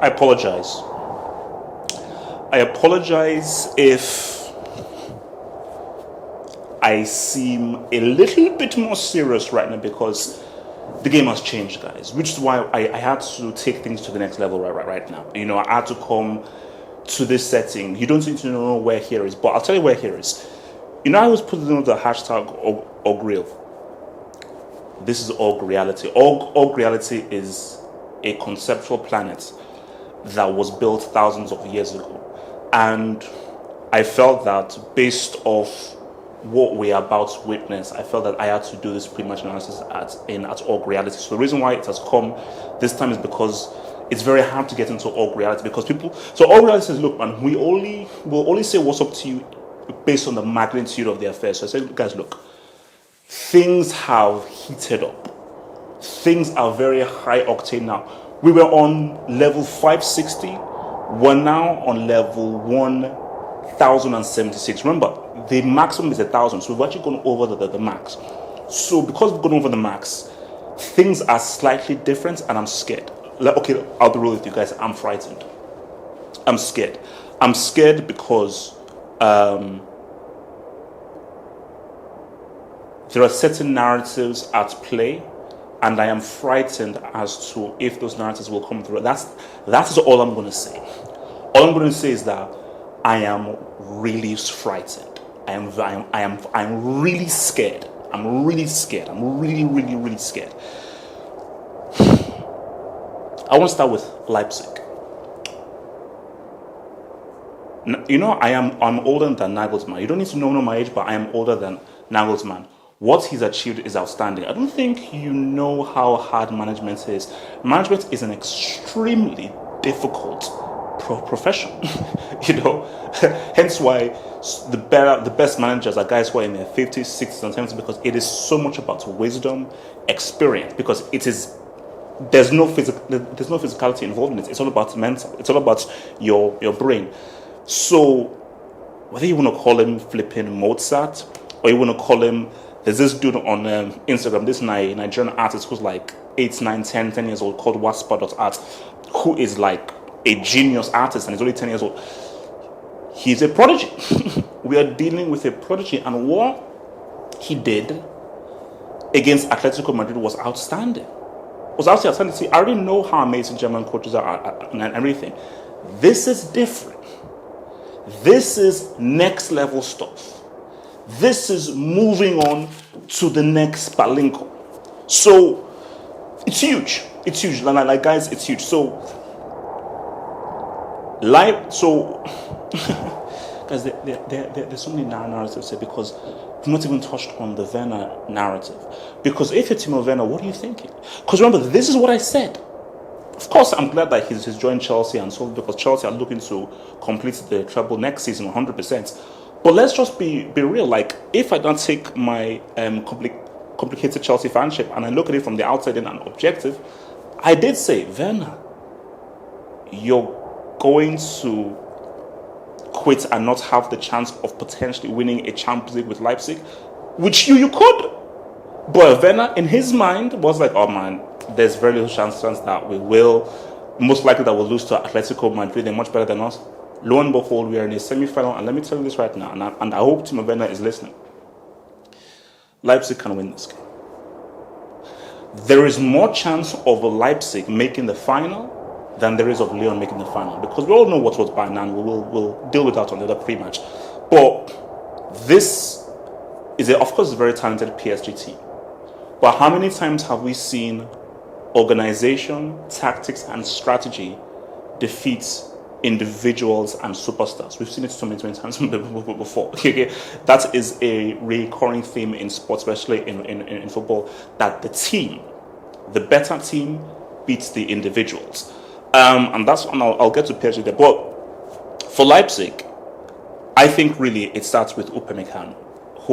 I apologize. I apologize if I seem a little bit more serious right now because the game has changed, guys, which is why I had to take things to the next level right now. You know, I had to come to this setting. You don't need to know where here is, but I'll tell you where here is. You know, I was putting on the hashtag OGReal. This is Og Reality. Og Reality is a conceptual planet that was built thousands of years ago. And I felt that based off what we're about to witness, I felt that I had to do this pre-match analysis at Og Reality. So the reason why it has come this time is because it's very hard to get into Og Reality because people. So Og Reality says, look, man, we'll only say what's up to you based on the magnitude of the affair. So I said, guys, look, things have heated up. Things are very high octane now. We were on level 560. We're now on level 1076. Remember, the maximum is 1,000, so we've actually gone over the max. So because we've gone over the max, things are slightly different, and I'm scared. Okay, I'll be real with you guys. I'm frightened. I'm scared. I'm scared because there are certain narratives at play, and I am frightened as to if those narratives will come through. That is all I'm going to say. All I'm going to say is that I am really frightened. I am really scared. I'm really scared. I'm really scared. I want to start with Leipzig. You know, I'm older than Nagelsmann. You don't need to know my age, but I am older than Nagelsmann. What he's achieved is outstanding. I don't think you know how hard management is. Management is an extremely difficult profession, you know. Hence why the best managers are guys who are in their 50s, 60s, and 70s, because it is so much about wisdom, experience. Because there's no physicality involved in it. It's all about mental. It's all about your brain. So whether you want to call him flipping Mozart or you want to call him, there's this dude on Instagram, this Nigerian artist who's like 8, 9, 10 years old, called waspa.art, who is like a genius artist and he's only 10 years old. He's a prodigy. We are dealing with a prodigy, and what he did against Atletico Madrid was outstanding. See, I already know how amazing German coaches are and everything. This is different. This is next level stuff. This is moving on to the next Palinko. So it's huge. It's huge. Like guys, it's huge. So guys, there's so many narratives here because we've not even touched on the Werner narrative. Because if you're Timo Werner, what are you thinking? Because remember, this is what I said. Of course, I'm glad that he's joined Chelsea and so, because Chelsea are looking to complete the treble next season 100%. But let's just be real. Like, if I don't take my complicated Chelsea fanship and I look at it from the outside in and objective, I did say, Werner, you're going to quit and not have the chance of potentially winning a Champions League with Leipzig, which you could. But Werner, in his mind, was like, oh man, there's very little chance that we will, most likely that we'll lose to Atletico Madrid. They're much better than us. Lo and behold, we are in a semi-final, and let me tell you this right now, and I hope Timo Werner is listening. Leipzig can win this game. There is more chance of Leipzig making the final than there is of Lyon making the final, because we all know what was by now, and we'll deal with that on the other pre-match. But this is, of course, a very talented PSG team. But how many times have we seen organization, tactics, and strategy defeat individuals and superstars? We've seen it so many times before. Okay? That is a recurring theme in sports, especially in football, that the better team beats the individuals. And that's, and I'll get to PSG there. But for Leipzig, I think really it starts with Upamecano, who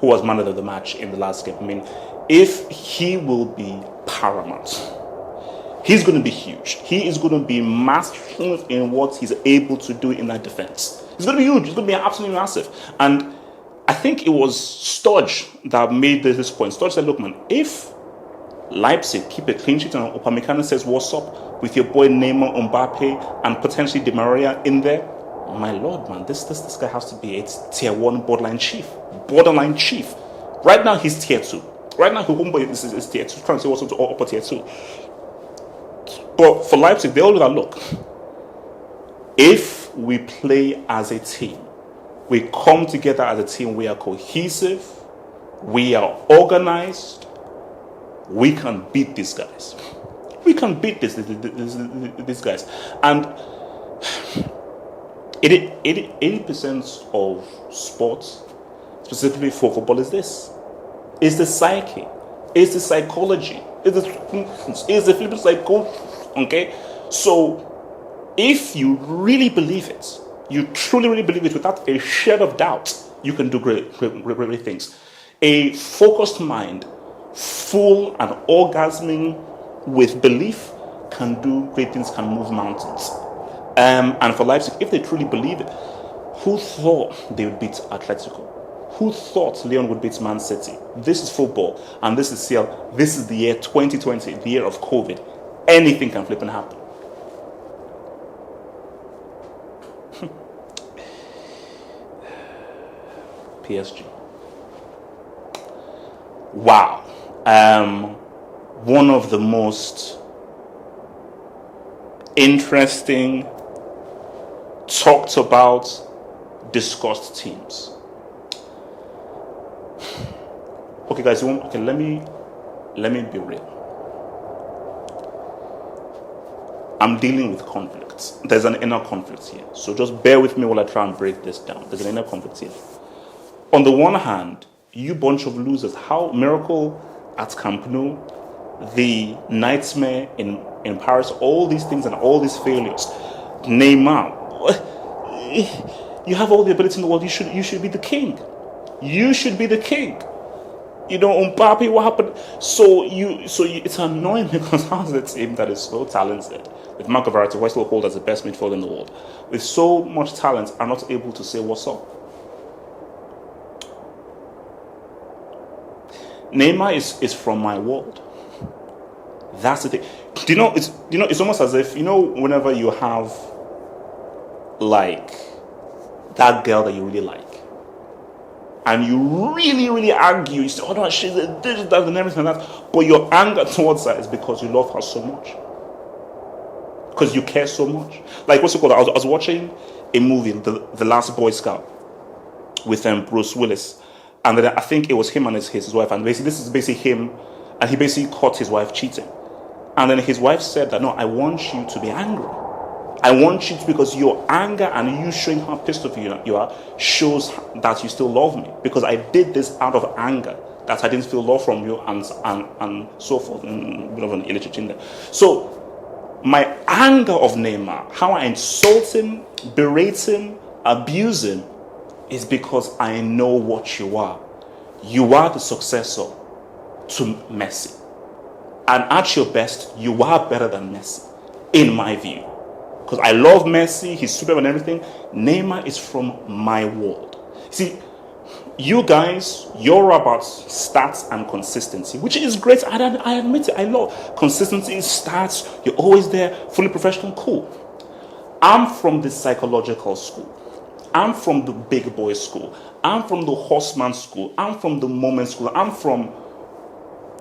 was man of the match in the last game. I mean, if he will be paramount, he's going to be huge. He is going to be massive in what he's able to do in that defense. It's going to be huge. It's going to be absolutely massive. And I think it was Sturge that made this point. Sturge said, look, man, if Leipzig keep a clean sheet and Upamecano says, what's up with your boy Neymar, Mbappe, and potentially Di Maria in there. My lord, man, this guy has to be a tier 1 borderline chief. Borderline chief. Right now, he's tier 2. Right now, Humbo is tier 2. Trying to say what's up to upper tier 2. But for Leipzig, they all do that. Look, if we play as a team, we come together as a team, we are cohesive, we are organized, we can beat these guys. We can beat these guys. And 80% of sports, specifically for football, is this. It's the psyche. It's the psychology. It's the flipping psychology. Okay? So, if you really believe it, you truly, really believe it without a shred of doubt, you can do great things. A focused mind, full and orgasming with belief, can do great things, can move mountains. And for Leipzig, if they truly believe it, who thought they would beat Atletico? Who thought Lyon would beat Man City? This is football, and this is CL. This is the year 2020, the year of COVID. Anything can flip and happen. PSG. Wow. One of the most interesting, talked about, discussed teams. Okay, guys, let me be real. I'm dealing with conflicts. There's an inner conflict here. So just bear with me while I try and break this down. There's an inner conflict here. On the one hand, you bunch of losers, how miracle at Camp Nou, the nightmare in Paris, all these things and all these failures. Neymar, you have all the ability in the world. You should be the king. You should be the king. You know, Mbappe, what happened? So it's annoying because how's a team that is so talented, with Marco Verratti, who I still hold as the best midfielder in the world, with so much talent, are not able to say what's up. Neymar is from my world. That's the thing. It's almost as if, whenever you have like that girl that you really like, and you really, really argue, you say, oh no, she's a this, that, and everything like that, but your anger towards her is because you love her so much. Because you care so much. Like, what's it called? I was watching a movie, The Last Boy Scout, with Bruce Willis. And then I think it was him and his wife. And basically, this is basically him. And he basically caught his wife cheating. And then his wife said that, no, I want you to be angry. I want you to, because your anger and you showing how pissed off you are shows that you still love me. Because I did this out of anger, that I didn't feel love from you and so forth. And a bit of an illiterate in there. So, my anger of Neymar, how I insult him, berate him, abuse him, is because I know what you are. You are the successor to Messi. And at your best, you are better than Messi, in my view. Because I love Messi, he's super and everything. Neymar is from my world. See, you guys, you're about stats and consistency, which is great. I admit it, I love consistency, stats, you're always there, fully professional, cool. I'm from the psychological school. I'm from the big boy school. I'm from the horseman school. I'm from the moment school. I'm from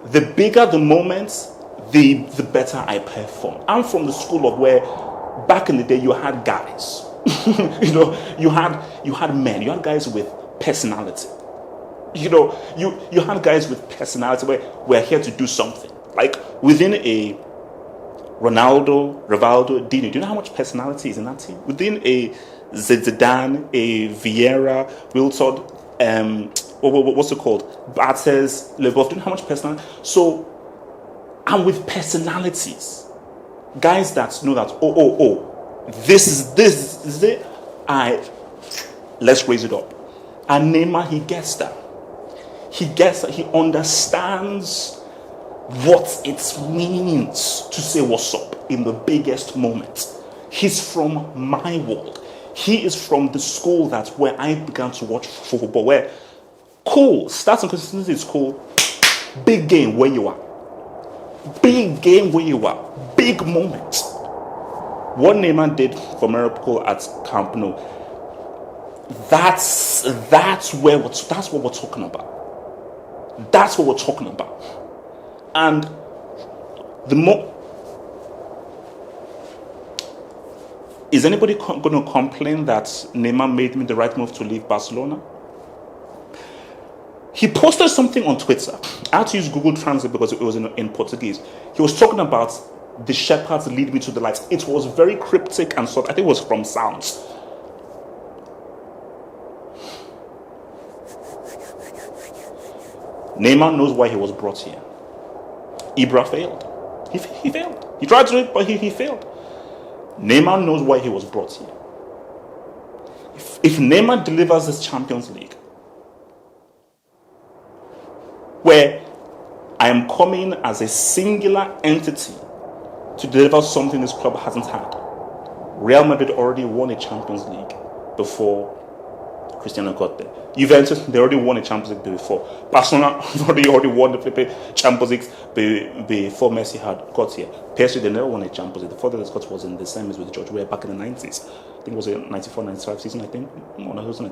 the bigger the moments, the better I perform. I'm from the school of where back in the day you had guys. you had men, you had guys with personality. You had guys with personality where we're here to do something. Like within a Ronaldo, Rivaldo, Dino, do you know how much personality is in that team? Within a Zidane, a Vieira, Wiltord, what's it called? Bartes, Leboeuf, do you know how much personality? So, I'm with personalities. Guys that know that, this is it. Let's raise it up. And Neymar, he gets that. He understands what it means to say what's up in the biggest moment. He's from my world. He is from the school that's where I began to watch football, where cool, stats and consistency is cool, big game where you are. Big game where you are. Big moment. What Neymar did for Miracle at Camp Nou, that's what we're talking about. That's what we're talking about. And the more is anybody going to complain that Neymar made me the right move to leave Barcelona? He posted something on Twitter. I had to use Google Translate because it was in Portuguese. He was talking about the shepherds lead me to the light. It was very cryptic and sort. I think it was from Sounds. Neymar knows why he was brought here. Ibra failed. He failed. He tried to do it, but he failed. Neymar knows why he was brought here. If Neymar delivers this Champions League, where I am coming as a singular entity to deliver something this club hasn't had. Real Madrid already won a Champions League before Cristiano got there. Juventus, they already won a Champions League before. Barcelona already won the Champions League before Messi had got here. PSG, they never won a Champions League. The furthest got was in the semis with George Weah back in the 90s. I think it was a 94-95 season, I think. No, it was 93-94.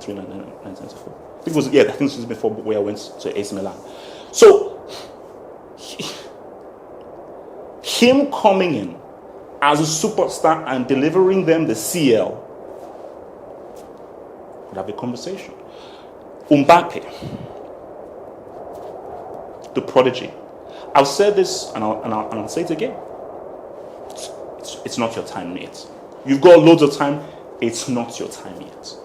I think it was, I think this was before Weah went to AC Milan. So, him coming in as a superstar and delivering them the CL would have a conversation. Mbappe, the prodigy. I've said this and I'll say it again. It's not your time yet. You've got loads of time. It's not your time yet.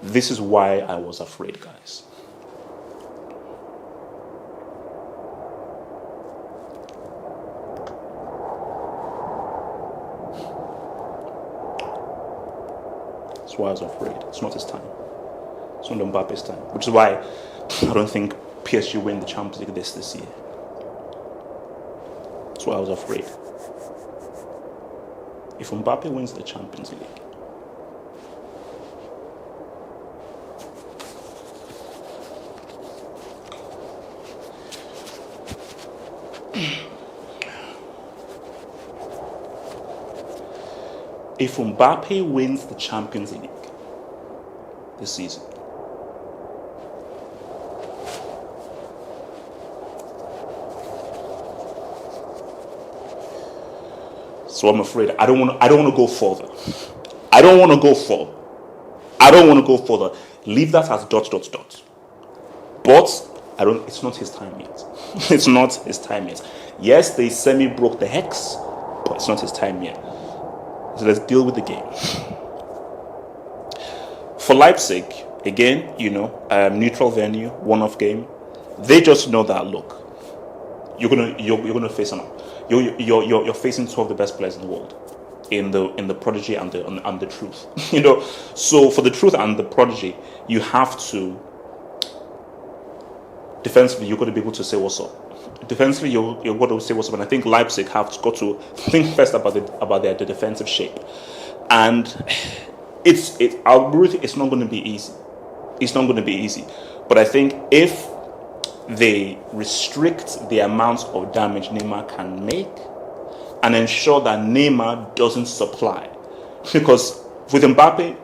This is why I was afraid, guys. That's why I was afraid. It's not his time. It's not Mbappe's time. Which is why I don't think PSG win the Champions League this year. That's why I was afraid. If Mbappe wins the Champions League, if Mbappe wins the Champions League this season, so I'm afraid I don't want to go further. I don't want to go further. Leave that as ... But it's not his time yet. It's not his time yet. Yes, they semi-broke the hex, but it's not his time yet. So let's deal with the game. For Leipzig, again, neutral venue, one-off game. They just know that, look, you're gonna face you're facing two of the best players in the world, in the prodigy and the truth. So for the truth and the prodigy, you have to defensively, you're going to be able to say what's up. Defensively, you're going to say what's up, and I think Leipzig have got to think first about the defensive shape, and I'll be with you, it's not going to be easy. It's not going to be easy, but I think if they restrict the amount of damage Neymar can make and ensure that Neymar doesn't supply, because with Mbappe,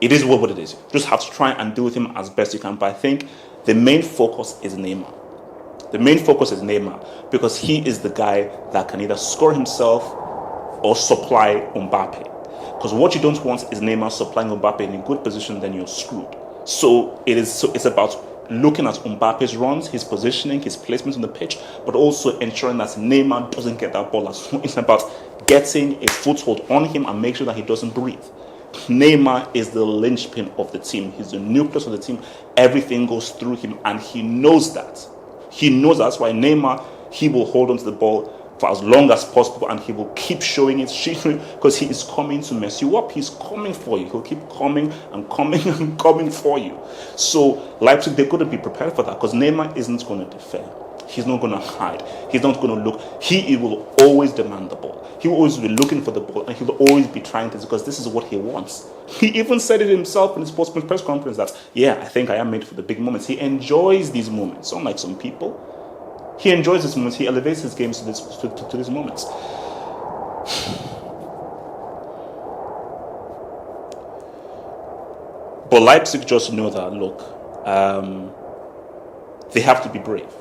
it is what it is. You just have to try and deal with him as best you can. But I think the main focus is Neymar. The main focus is Neymar because he is the guy that can either score himself or supply Mbappe. Because what you don't want is Neymar supplying Mbappe in a good position, then you're screwed. So it's about looking at Mbappe's runs, his positioning, his placement on the pitch, but also ensuring that Neymar doesn't get that ball as well. It's about getting a foothold on him and make sure that he doesn't breathe. Neymar is the linchpin of the team. He's the nucleus of the team. Everything goes through him, and he knows that. He knows that's why Neymar, he will hold on to the ball for as long as possible, and he will keep showing it, because he is coming to mess you up. He's coming for you. He'll keep coming and coming and coming for you. So Leipzig, they're going to be prepared for that, because Neymar isn't going to defend. He's not going to hide. He's not going to look. He will always demand the ball. He will always be looking for the ball, and he will always be trying this, because this is what he wants. He even said it himself in his post-match press conference that, I think I am made for the big moments. He enjoys these moments, unlike some people. He enjoys this moment. He elevates his games to these moments. But Leipzig just know that, look, they have to be brave.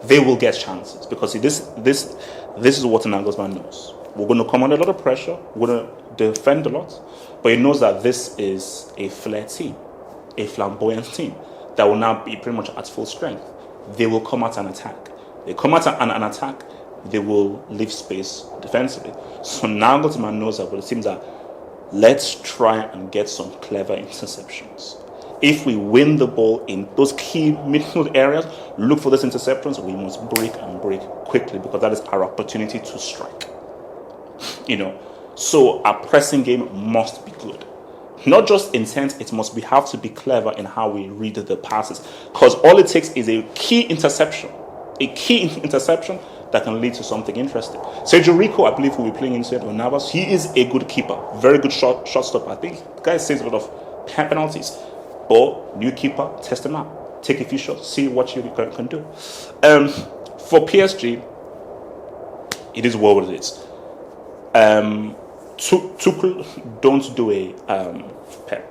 They will get chances because see, this is what Nagelsmann knows. We're going to come under a lot of pressure. We're going to defend a lot, but he knows that this is a flair team, a flamboyant team that will now be pretty much at full strength. They will come out and attack. They come out and attack. They will leave space defensively. So Nagelsmann knows that, but it seems that let's try and get some clever interceptions. If we win the ball in those key midfield areas, look for those interceptions. We must break and break quickly because that is our opportunity to strike. So our pressing game must be good. Not just intense, it must have to be clever in how we read the passes. Because all it takes is a key interception that can lead to something interesting. Sergio Rico, I believe, will be playing inside with Navas. He is a good keeper, very good shot stopper. I think the guy saves a lot of penalties. But new keeper, test him out. Take a few shots, see what you can do. For PSG, it is what it is. Tuchel don't do a Pep.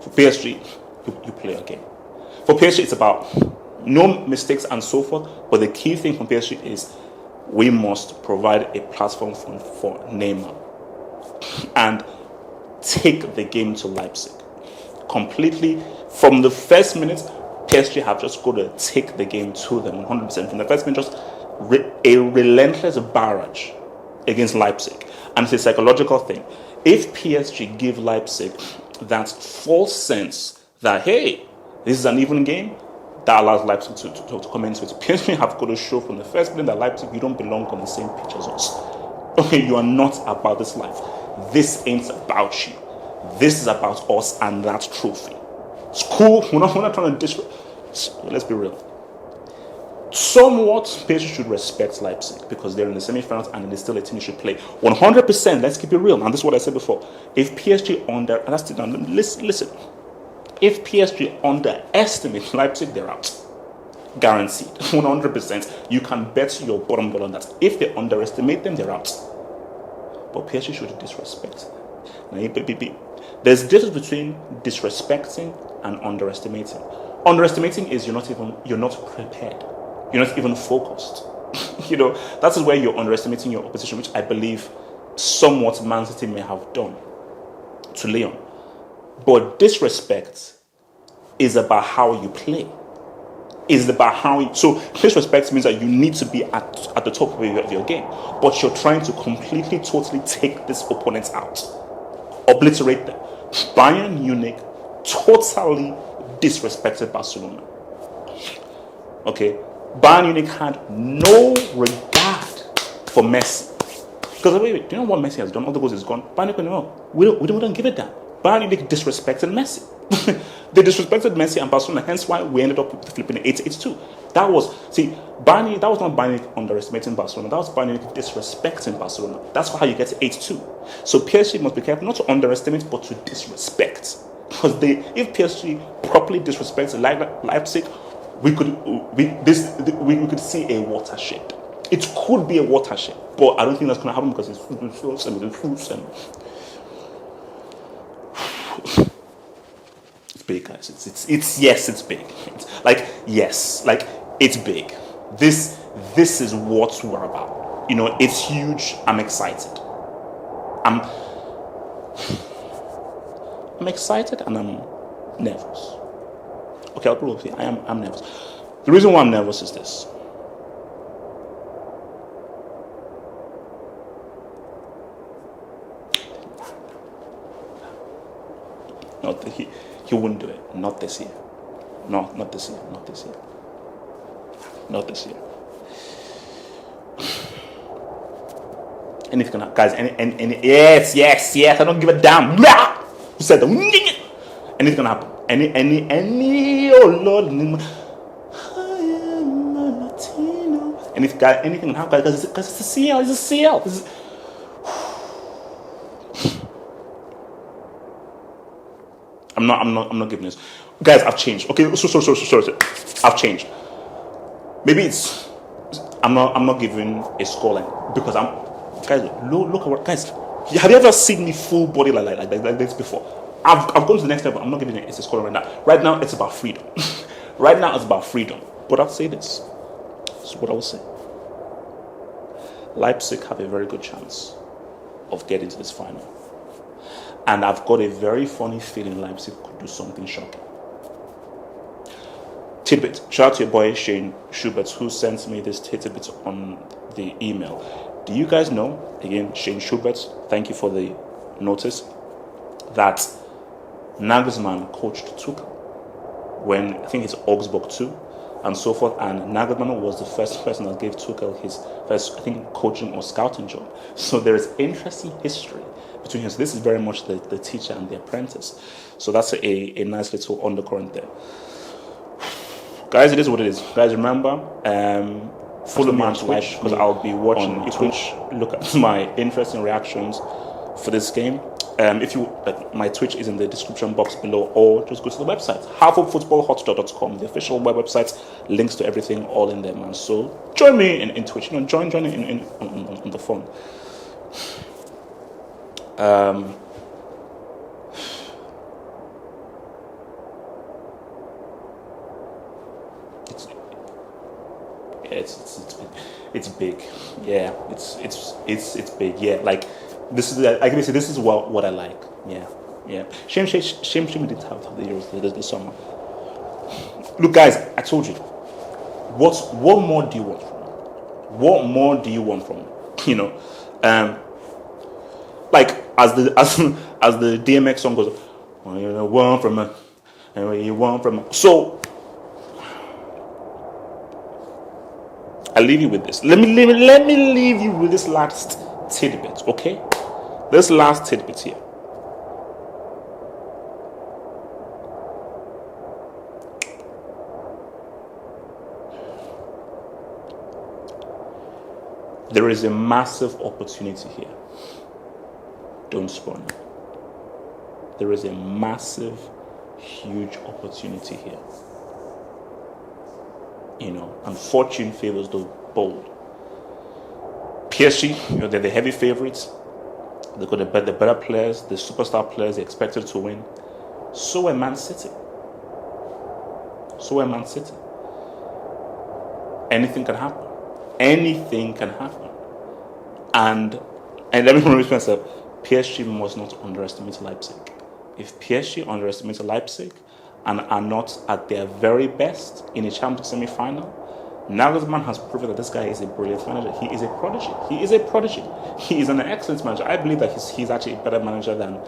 For PSG, you play a game. For PSG, it's about no mistakes and so forth. But the key thing for PSG is we must provide a platform for Neymar and take the game to Leipzig. Completely from the first minute, PSG have just got to take the game to them 100%. From the first minute, just a relentless barrage against Leipzig. And it's a psychological thing. If PSG give Leipzig that false sense that, hey, this is an even game, that allows Leipzig to come into it. PSG have got to show from the first minute that Leipzig, you don't belong on the same pitch as us. Okay, you are not about this life. This ain't about you. This is about us and that trophy. It's cool. We're not trying to let's be real. Somewhat, PSG should respect Leipzig because they're in the semi-finals and it's still a team you should play. 100%, let's keep it real. And this is what I said before. If PSG listen. If PSG underestimate Leipzig, they're out. Guaranteed. 100%. You can bet your bottom dollar on that. If they underestimate them, they're out. But PSG should disrespect them. Now, there's a difference between disrespecting and underestimating. Underestimating is you're not prepared. You're not even focused. That is where you're underestimating your opposition, which I believe somewhat Man City may have done to Lyon. But disrespect is about how you play. So disrespect means that you need to be at the top of your game, but you're trying to completely, totally take this opponents out, obliterate them. Bayern Munich totally disrespected Barcelona. Okay, Bayern Munich had no regard for Messi. Because wait, do you know what Messi has done? All the goals is gone. Bayern Munich, no, we don't give it that. Bayern Munich disrespected Messi. They disrespected Messi and Barcelona, hence why we ended up with flipping 8-2. That was not Bayern Munich underestimating Barcelona. That was Bayern Munich disrespecting Barcelona. That's how you get to 8-2. So PSG must be careful not to underestimate, but to disrespect. Because if PSG properly disrespects Leipzig, we could see a watershed. It could be a watershed, but I don't think that's going to happen because it's big, guys. It's big. It's big. This is what we're about. It's huge. I'm excited. I'm excited and I'm nervous. Okay, I'll probably say I'm nervous. The reason why I'm nervous is this. He wouldn't do it. Not this year. No, not this year. Not this year. Not this year. Anything can happen, guys. Yes. I don't give a damn. Who said that? Anything can happen. Oh Lord. Anything can happen, guys. Because it's a CL. It's a CL. I'm not giving this. Guys, I've changed. Okay, sorry. I've changed. maybe it's. I'm not giving a scoreline because guys. Look at what guys. Have you ever seen me full body like this before? I've gone to the next level. I'm not giving it a scoreline right now. Right now it's about freedom. Right now it's about freedom. But I'll say this. This is what I will say. Leipzig have a very good chance of getting to this final. And I've got a very funny feeling Leipzig could do something shocking. Tidbit. Shout out to your boy Shane Schubert, who sent me this tidbit on the email. Do you guys know, again, Shane Schubert, thank you for the notice, that Nagelsmann coached Tuchel when, I think it's Augsburg 2, and so forth, and Nagelsmann was the first person that gave Tuchel his first, I think, coaching or scouting job. So there is interesting history between him. So this is very much the teacher and the apprentice. So that's a nice little undercurrent there. Guys, it is what it is. Guys, remember, follow me on Twitch because I'll be watching on Twitch. Look at my interesting reactions for this game. If you my Twitch is in the description box below, or just go to the website halfoffootballhotspot.com, the official website. Links to everything all in there, man. So join me in Twitch. Join on the phone. It's big. Yeah, it's big. Yeah, like this is I can say this is what I like. Yeah. Shame we didn't have the Euros this summer. Look, guys, I told you. What more do you want from me? What more do you want from me? You know, like as the DMX song goes, what you want from me, and what you want from me. So I'll leave you with this. Let me leave you with this last tidbit, okay? This last tidbit here. There is a massive opportunity here. Don't spoil it. There is a massive, huge opportunity here. You know, and fortune favors the bold. PSG, they're the heavy favorites. They've got the better players, the superstar players. They're expected to win. So are Man City. Anything can happen. Anything can happen. And let me remind myself, PSG must not underestimate Leipzig. If PSG underestimates Leipzig and are not at their very best in a Champions League semi-final, Nagelsmann has proven that this guy is a brilliant manager. He is a prodigy. He is an excellent manager. I believe that he's actually a better manager than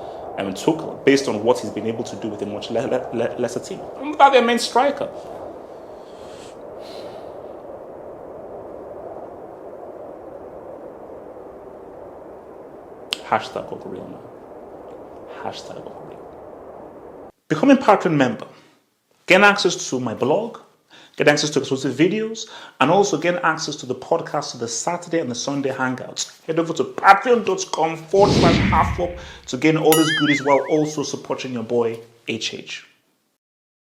Tuchel, based on what he's been able to do with a much lesser team. Without their main striker. Hashtag Uncle man. Hashtag Uncle. Become a Patreon member. Get access to my blog. Get access to exclusive videos. And also get access to the podcast, to the Saturday and the Sunday hangouts. Head over to patreon.com/halfup to gain all these goodies while also supporting your boy HH.